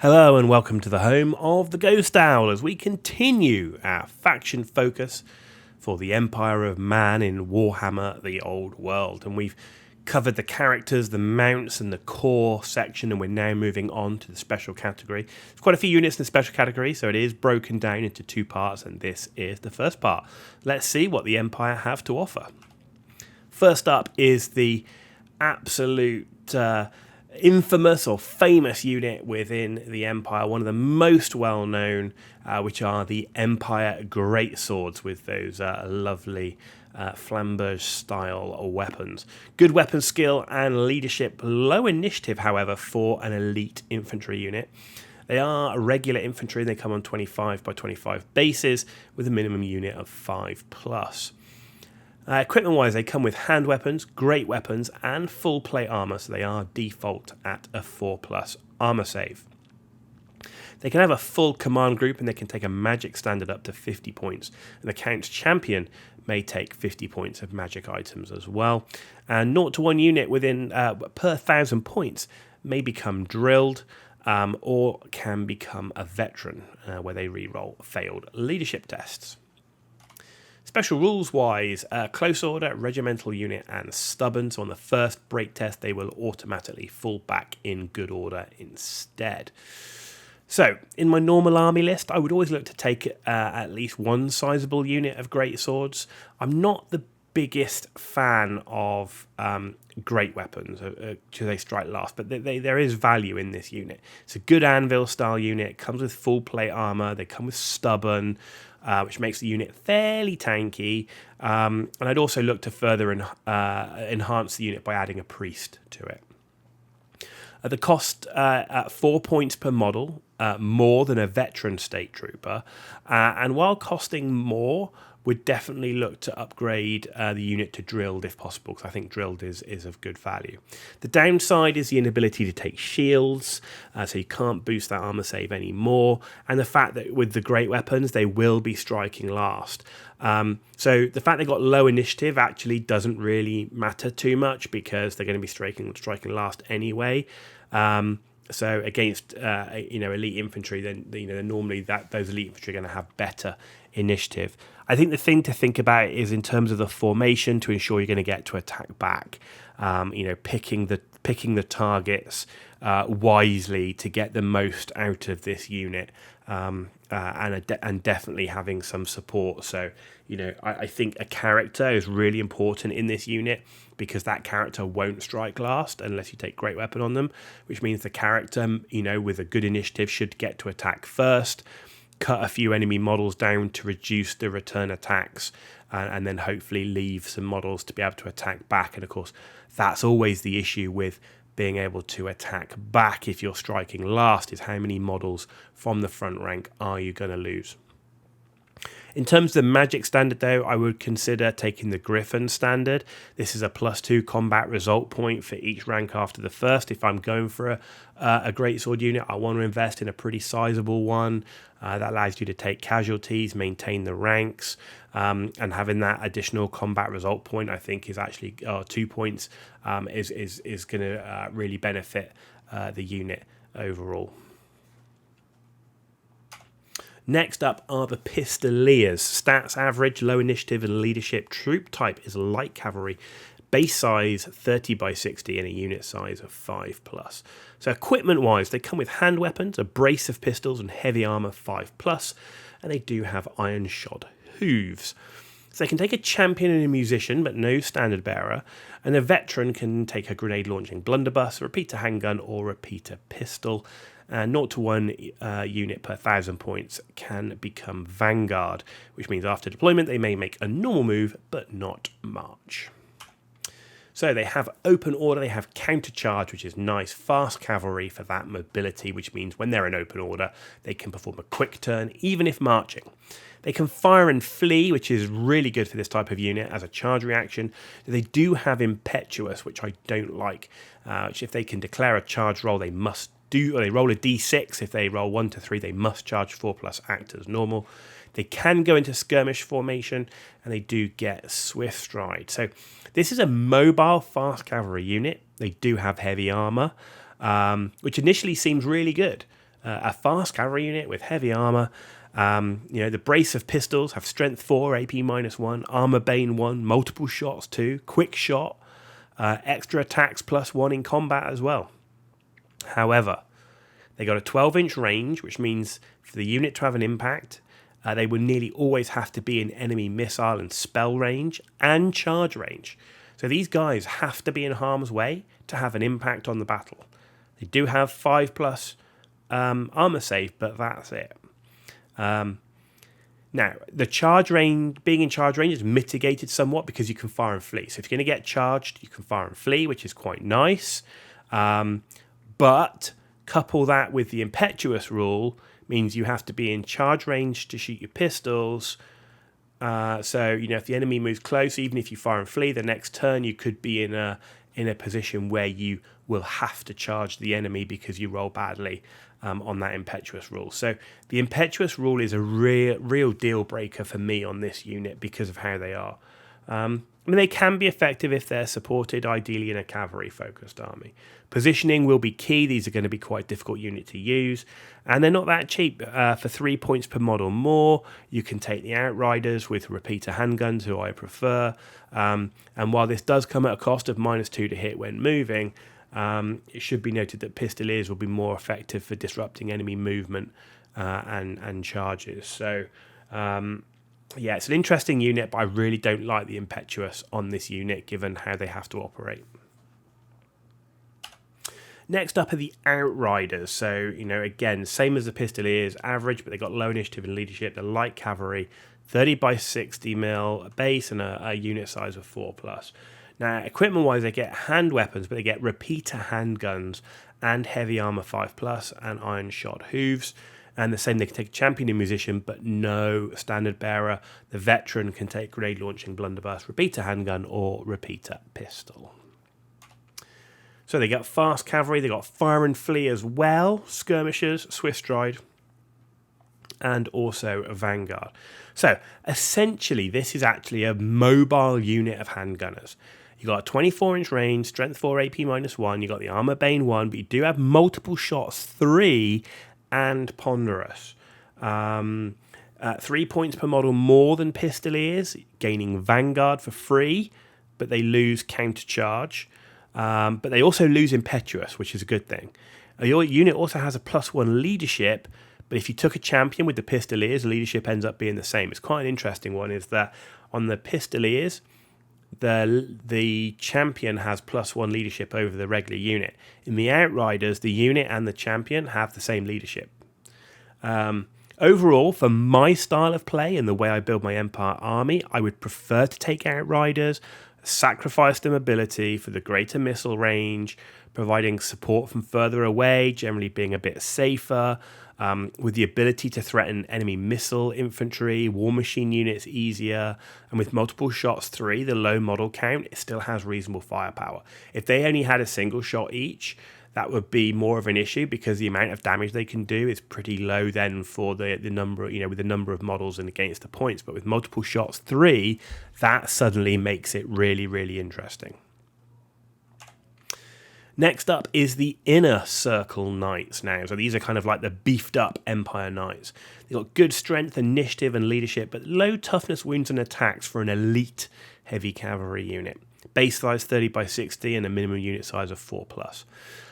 Hello and welcome to the home of the Ghost Owl as we continue our faction focus for the Empire of Man in Warhammer the Old World. And we've covered the characters, the mounts and the core section, and we're now moving on to the special category. There's quite a few units in the special category, so it is broken down into two parts, and this is the first part. Let's see what the Empire have to offer. First up is the absolute infamous or famous unit within the Empire, one of the most well-known, which are the Empire Greatswords with those lovely flamberge-style weapons. Good weapon skill and leadership, low initiative, however, for an elite infantry unit. They are regular infantry, they come on 25 by 25 bases with a minimum unit of 5+. Equipment-wise, they come with hand weapons, great weapons, and full plate armor, so they are default at a 4+ armor save. They can have a full command group, and they can take a magic standard up to 50 points. And the Count's champion may take 50 points of magic items as well. And 0 to 1 unit within per 1,000 points may become drilled, or can become a veteran, where they reroll failed leadership tests. Special rules wise, close order, regimental unit and stubborn. So on the first break test, they will automatically fall back in good order instead. So in my normal army list, I would always look to take at least one sizable unit of great swords. I'm not the biggest fan of great weapons, do they strike last, but there is value in this unit. It's a good anvil style unit, it comes with full plate armor, they come with stubborn, which makes the unit fairly tanky, and I'd also look to further enhance the unit by adding a priest to it. The cost at 4 points per model, more than a veteran state trooper, and while costing more, would definitely look to upgrade the unit to drilled if possible, because I think drilled is of good value. The downside is the inability to take shields, so you can't boost that armor save anymore, and the fact that with the great weapons they will be striking last. So the fact they've got low initiative actually doesn't really matter too much, because they're going to be striking last anyway. So against elite infantry, then normally those elite infantry are going to have better initiative. I think the thing to think about is in terms of the formation to ensure you're going to get to attack back. Picking the targets wisely to get the most out of this unit, and definitely having some support. So I think a character is really important in this unit, because that character won't strike last unless you take great weapon on them, which means the character with a good initiative should get to attack first, cut a few enemy models down to reduce the return attacks, and then hopefully leave some models to be able to attack back. And of course, that's always the issue with being able to attack back if you're striking last, is how many models from the front rank are you going to lose. In terms of the magic standard, though, I would consider taking the Griffin standard. This is a +2 combat result point for each rank after the first. If I'm going for a greatsword unit, I want to invest in a pretty sizable one. That allows you to take casualties, maintain the ranks, and having that additional combat result point, I think, is actually 2 points, is going to really benefit the unit overall. Next up are the Pistoliers. Stats average, low initiative and leadership. Troop type is light cavalry. Base size 30 by 60 and a unit size of 5+. So equipment wise, they come with hand weapons, a brace of pistols and heavy armor 5+, and they do have iron shod hooves. So they can take a champion and a musician, but no standard bearer, and a veteran can take a grenade launching blunderbuss, a repeater handgun or repeater pistol. 0 to 1 unit per 1,000 points can become Vanguard, which means after deployment they may make a normal move but not march. So they have open order, they have countercharge, which is nice, fast cavalry for that mobility, which means when they're in open order, they can perform a quick turn, even if marching. They can fire and flee, which is really good for this type of unit as a charge reaction. They do have impetuous, which I don't like, which if they can declare a charge roll, they must do, or they roll a d6. If they roll 1 to 3, they must charge 4+, act as normal. They can go into skirmish formation, and they do get swift stride. So this is a mobile fast cavalry unit. They do have heavy armor, which initially seems really good. a fast cavalry unit with heavy armor. The brace of pistols have strength 4, AP -1, armor bane 1, multiple shots 2, quick shot, extra attacks +1 in combat as well. However, they got a 12-inch range, which means for the unit to have an impact, they will nearly always have to be in enemy missile and spell range and charge range. So these guys have to be in harm's way to have an impact on the battle. They do have 5+ armor save, but that's it. Now, the charge range, being in charge range is mitigated somewhat because you can fire and flee. So if you're going to get charged, you can fire and flee, which is quite nice. But couple that with the impetuous rule means you have to be in charge range to shoot your pistols. So if the enemy moves close, even if you fire and flee, the next turn you could be in a position where you will have to charge the enemy because you roll badly on that impetuous rule. So the impetuous rule is a real deal breaker for me on this unit because of how they are. They can be effective if they're supported, ideally in a cavalry-focused army. Positioning will be key. These are going to be quite difficult unit to use. And they're not that cheap. For 3 points per model more, you can take the Outriders with repeater handguns, who I prefer. And while this does come at a cost of -2 to hit when moving, it should be noted that Pistoliers will be more effective for disrupting enemy movement and charges. So... it's an interesting unit, but I really don't like the impetuous on this unit given how they have to operate. Next up are the Outriders. So, again, same as the Pistoliers, average, but they got low initiative and leadership. They're light cavalry, 30 by 60 mil base and a unit size of 4+. Now, equipment-wise, they get hand weapons, but they get repeater handguns and heavy armor 5+ and iron shot hooves. And the same, they can take a champion and musician, but no standard bearer. The veteran can take grenade launching, blunderbuss, repeater handgun, or repeater pistol. So they got fast cavalry, they got fire and flee as well, skirmishers, swift stride, and also a vanguard. So essentially, this is actually a mobile unit of handgunners. You got a 24-inch range, strength 4, AP -1. You got the armor bane 1, but you do have multiple shots 3. And ponderous. 3 points per model more than Pistoliers, gaining Vanguard for free, but they lose counter charge. But they also lose impetuous, which is a good thing. Your unit also has a +1 leadership, but if you took a champion with the Pistoliers, leadership ends up being the same. It's quite an interesting one, is that on the Pistoliers, the champion has +1 leadership over the regular unit. In the Outriders, the unit and the champion have the same leadership. Overall, for my style of play and the way I build my Empire army, I would prefer to take Outriders, sacrifice the mobility for the greater missile range, providing support from further away, generally being a bit safer, with the ability to threaten enemy missile infantry, war machine units easier, and with multiple shots 3, the low model count, it still has reasonable firepower. If they only had a single shot each, that would be more of an issue because the amount of damage they can do is pretty low then for the number, with the number of models and against the points. But with multiple shots 3, that suddenly makes it really, really interesting. Next up is the Inner Circle Knights now. So these are kind of like the beefed up Empire Knights. They've got good strength, initiative and leadership, but low toughness, wounds and attacks for an elite heavy cavalry unit. Base size 30 by 60 and a minimum unit size of 4+.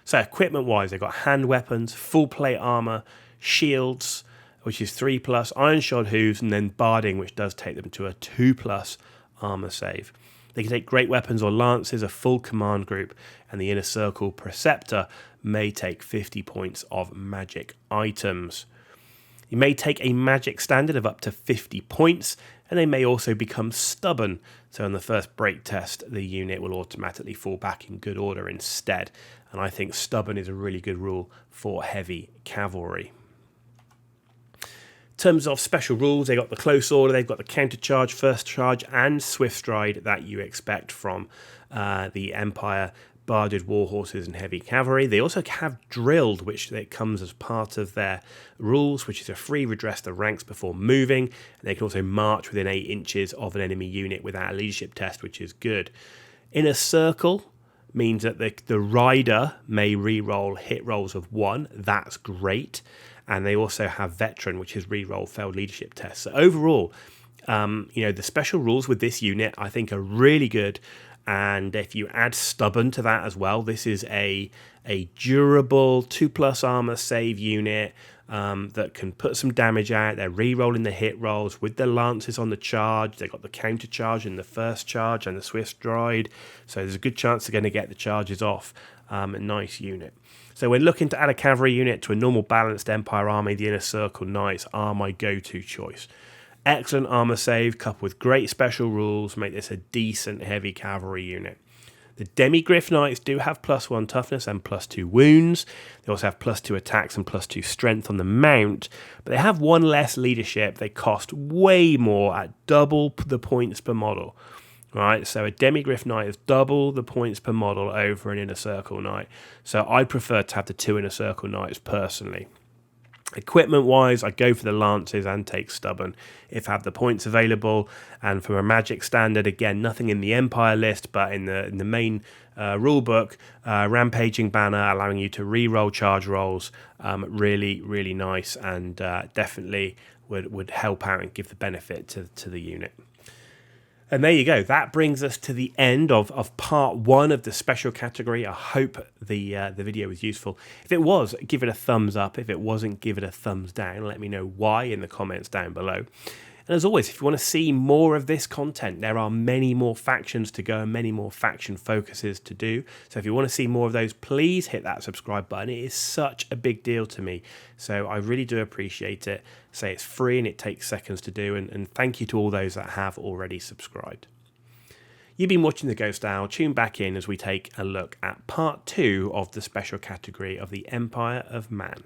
So equipment wise, they've got hand weapons, full plate armor, shields, which is 3+, iron shod hooves, and then barding, which does take them to a 2+ armor save. They can take great weapons or lances, a full command group, and the Inner Circle Preceptor may take 50 points of magic items. You may take a magic standard of up to 50 points, and they may also become stubborn. So in the first break test, the unit will automatically fall back in good order instead. And I think stubborn is a really good rule for heavy cavalry. In terms of special rules, they got the close order, they've got the counter charge, first charge, and swift stride that you expect from the Empire barded warhorses and heavy cavalry. They also have drilled, which it comes as part of their rules, which is a free redress the ranks before moving. And they can also march within 8 inches of an enemy unit without a leadership test, which is good. Inner Circle means that the rider may re-roll hit rolls of 1. That's great. And they also have veteran, which is re-roll failed leadership tests. So overall, the special rules with this unit I think are really good. And if you add stubborn to that as well, this is a durable 2+ armor save unit that can put some damage out. They're re-rolling the hit rolls with the lances on the charge. They've got the counter charge in the first charge and the Swiss stride. So there's a good chance they're going to get the charges off. A nice unit. So when looking to add a cavalry unit to a normal balanced Empire army, the Inner Circle Knights are my go-to choice. Excellent armor save coupled with great special rules make this a decent heavy cavalry unit. The Demigryph Knights do have +1 toughness and +2 wounds. They also have +2 attacks and +2 strength on the mount, but they have 1 less leadership. They cost way more at double the points per model. Right, so a Demigryph Knight is double the points per model over an Inner Circle Knight. So I prefer to have the 2 Inner Circle Knights personally. Equipment wise, I go for the lances and take stubborn if I have the points available. And from a magic standard, again, nothing in the Empire list, but in the main rule book, rampaging banner allowing you to re-roll charge rolls, really, really nice, and definitely would help out and give the benefit to the unit. And there you go. That brings us to the end of part 1 of the special category. I hope the video was useful. If it was, give it a thumbs up. If it wasn't, give it a thumbs down. Let me know why in the comments down below. And as always, if you want to see more of this content, there are many more factions to go and many more faction focuses to do. So if you want to see more of those, please hit that subscribe button. It is such a big deal to me. So I really do appreciate it. Say it's free and it takes seconds to do. And thank you to all those that have already subscribed. You've been watching The Ghost Owl. Tune back in as we take a look at part 2 of the special category of the Empire of Man.